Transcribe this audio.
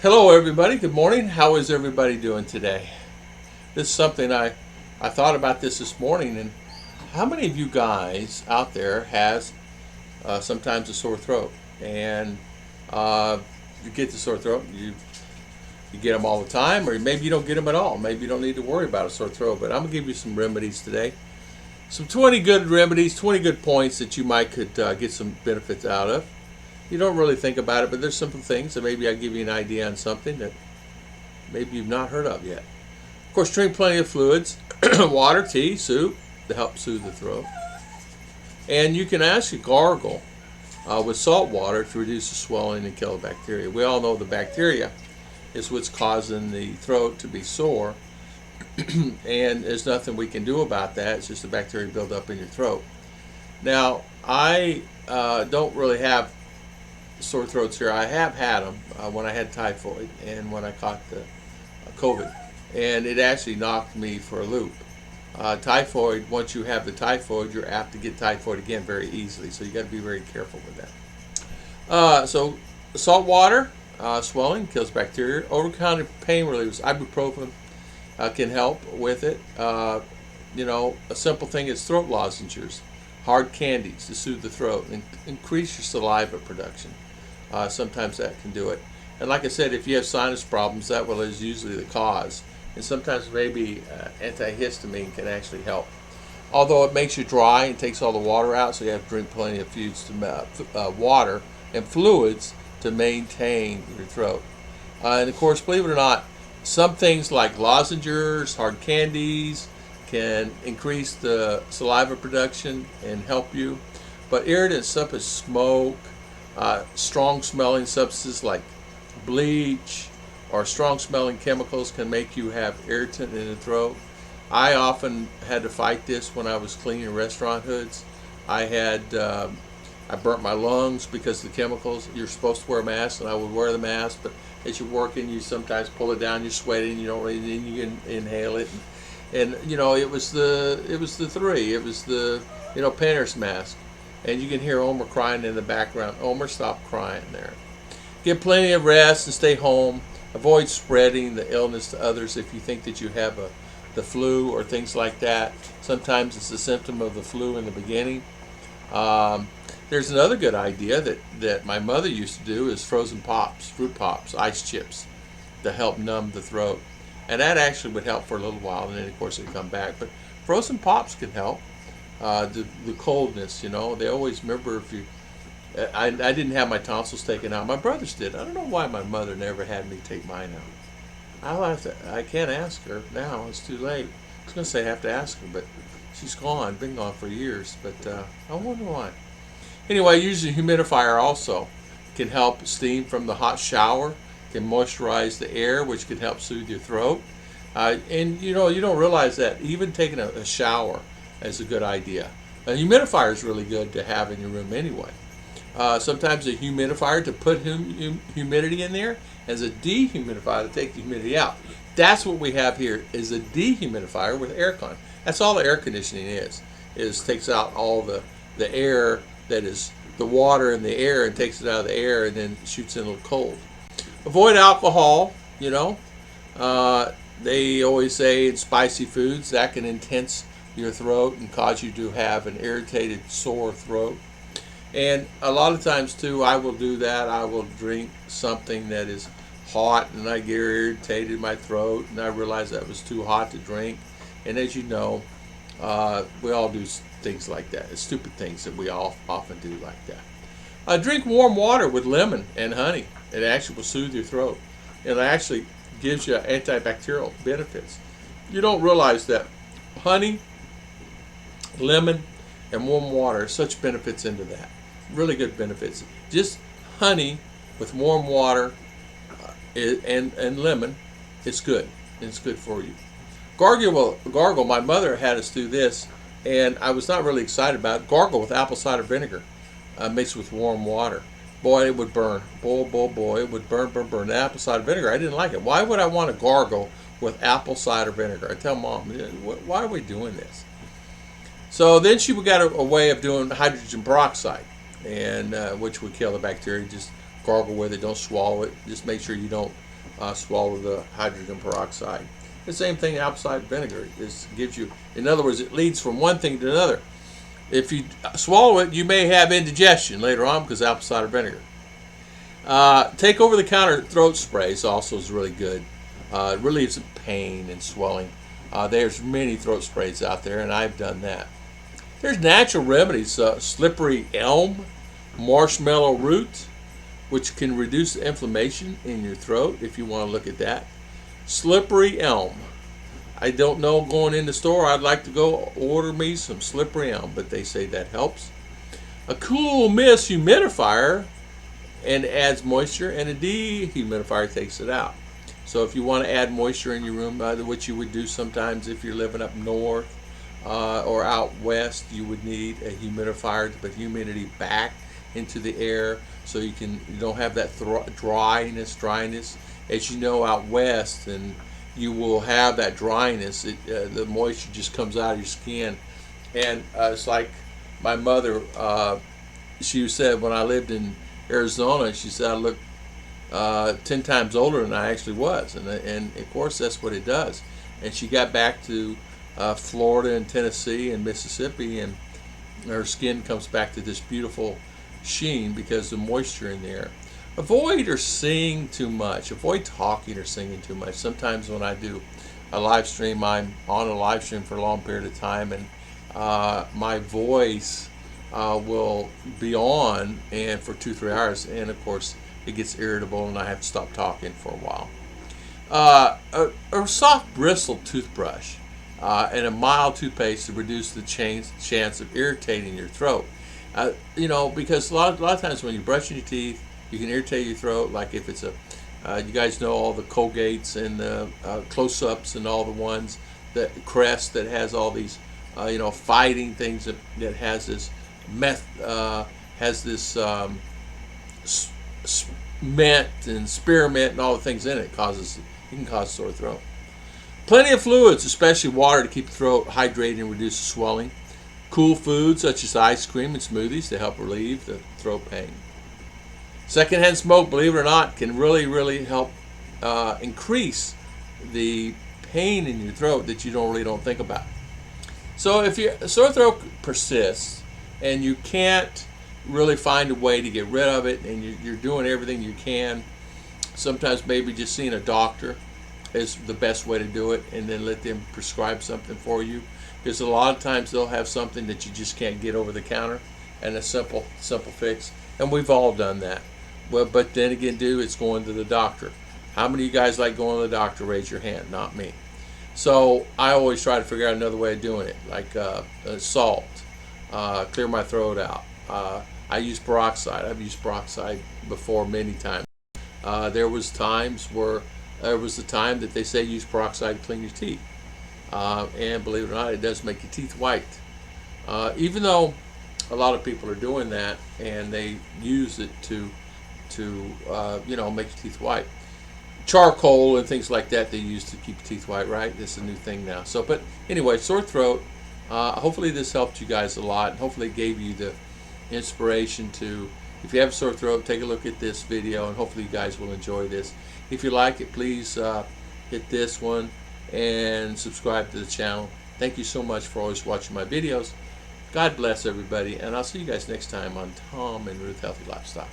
Hello everybody, good morning. How is everybody doing today? This is something I thought about this morning, and how many of you guys out there has sometimes a sore throat? And you get the sore throat, you get them all the time, or maybe you don't get them at all. Maybe you don't need to worry about a sore throat, but I'm going to give you some remedies today. Some 20 good remedies, 20 good points that you might could get some benefits out of. You don't really think about it, but there's simple things that maybe I give you an idea on something that maybe you've not heard of yet. Of course, drink plenty of fluids, water, tea, soup to help soothe the throat. And you can actually gargle with salt water to reduce the swelling and kill the bacteria. We all know the bacteria is what's causing the throat to be sore, and there's nothing we can do about that. It's just the bacteria build up in your throat. Now, I don't really have sore throats here. I have had them when I had typhoid and when I caught the COVID, and it actually knocked me for a loop. Typhoid, once you have the typhoid, you're apt to get typhoid again very easily, so you got to be very careful with that. So salt water, swelling, kills bacteria. Over-the-counter pain relievers, ibuprofen can help with it. A simple thing is throat lozenges, hard candies to soothe the throat and increase your saliva production. Sometimes that can do it. And like I said, if you have sinus problems, that is usually the cause. And sometimes maybe antihistamine can actually help. Although it makes you dry and takes all the water out, so you have to drink plenty of water and fluids to maintain your throat. And of course, believe it or not, some things like lozenges, hard candies, can increase the saliva production and help you. But irritants such as smoke, strong smelling substances like bleach or strong smelling chemicals can make you have irritant in the throat. I often had to fight this when I was cleaning restaurant hoods. I burnt my lungs because of the chemicals. You're supposed to wear a mask, and I would wear the mask, but as you're working, you sometimes pull it down, you're sweating, you don't really, you can inhale it. And it was the painter's mask. And you can hear Omer crying in the background. Omer, stop crying there. Get plenty of rest and stay home. Avoid spreading the illness to others if you think that you have the flu or things like that. Sometimes it's a symptom of the flu in the beginning. There's another good idea that my mother used to do is frozen pops, fruit pops, ice chips to help numb the throat. And that actually would help for a little while, and then of course it would come back. But frozen pops can help. The coldness, they always remember if you. I didn't have my tonsils taken out. My brothers did. I don't know why my mother never had me take mine out. I can't ask her now. It's too late. I was going to say I have to ask her, but she's gone. Been gone for years. But I wonder why. Anyway, use a humidifier also. Can help steam from the hot shower. Can moisturize the air, which can help soothe your throat. And you don't realize that even taking a shower is a good idea. A humidifier is really good to have in your room anyway. Sometimes a humidifier to put humidity in there, as a dehumidifier to take the humidity out. That's what we have here, is a dehumidifier with air con. That's all the air conditioning is takes out all the air that is the water in the air and takes it out of the air and then shoots in a little cold. Avoid alcohol, they always say in spicy foods that can intense your throat and cause you to have an irritated, sore throat. And a lot of times too, I will do that. I will drink something that is hot and I get irritated in my throat, and I realize that was too hot to drink. And as you know, we all do things like that. It's stupid things that we all often do like that. Drink warm water with lemon and honey. It actually will soothe your throat. It actually gives you antibacterial benefits. You don't realize that honey, lemon, and warm water, such benefits into that. Really good benefits. Just honey with warm water and lemon, it's good. It's good for you. Gargle, my mother had us do this, and I was not really excited about it. Gargle with apple cider vinegar mixed with warm water. Boy, it would burn. Boy, it would burn. The apple cider vinegar, I didn't like it. Why would I want to gargle with apple cider vinegar? I tell Mom, why are we doing this? So then she got a way of doing hydrogen peroxide, and which would kill the bacteria. Just gargle with it, don't swallow it. Just make sure you don't swallow the hydrogen peroxide. The same thing, apple cider vinegar gives you. In other words, it leads from one thing to another. If you swallow it, you may have indigestion later on because apple cider vinegar. Take over-the-counter throat sprays also is really good. It relieves pain and swelling. There's many throat sprays out there, and I've done that. There's natural remedies, slippery elm, marshmallow root, which can reduce inflammation in your throat if you want to look at that. Slippery elm. I don't know, going in the store, I'd like to go order me some slippery elm, but they say that helps. A cool mist humidifier and adds moisture, and a dehumidifier takes it out. So if you want to add moisture in your room, which you would do sometimes if you're living up north or out west, you would need a humidifier to put humidity back into the air so you don't have that dryness. As you know, out west, and you will have that dryness. The moisture just comes out of your skin, and it's like my mother. She said when I lived in Arizona, she said I looked 10 times older than I actually was, and of course that's what it does. And she got back to Florida and Tennessee and Mississippi, and her skin comes back to this beautiful sheen because of the moisture in the air. Avoid or sing too much. Avoid talking or singing too much. Sometimes when I do a live stream, I'm on a live stream for a long period of time, and my voice will be on and for 2-3 hours, and of course it gets irritable and I have to stop talking for a while. A soft bristled toothbrush and a mild toothpaste to reduce the chance of irritating your throat. Because a lot of times when you're brushing your teeth, you can irritate your throat. Like if it's you guys know all the Colgates and the close-ups and all the ones, that Crest that has all these fighting things that has this mint and spearmint and all the things in it. It can cause sore throat. Plenty of fluids, especially water, to keep the throat hydrated and reduce the swelling. Cool foods such as ice cream and smoothies to help relieve the throat pain. Secondhand smoke, believe it or not, can really help increase the pain in your throat that you really don't think about. So if your sore throat persists and you can't really find a way to get rid of it, and you're doing everything you can, sometimes maybe just seeing a doctor is the best way to do it, and then let them prescribe something for you, because a lot of times they'll have something that you just can't get over the counter, and a simple fix, and we've all done that. Well, but then again, it's going to the doctor. How many of you guys like going to the doctor? Raise your hand. Not me. So I always try to figure out another way of doing it, like salt, clear my throat out. I use peroxide. I've used peroxide before many times. There was a time that they say use peroxide to clean your teeth, and believe it or not, it does make your teeth white. Even though a lot of people are doing that and they use it to make your teeth white. Charcoal and things like that they use to keep your teeth white, right? This is a new thing now. So, but anyway, sore throat. Hopefully this helped you guys a lot, and hopefully it gave you the inspiration to, if you have a sore throat, take a look at this video, and hopefully you guys will enjoy this. If you like it, please hit this one and subscribe to the channel. Thank you so much for always watching my videos. God bless everybody, and I'll see you guys next time on Tom and Ruth Healthy Lifestyle.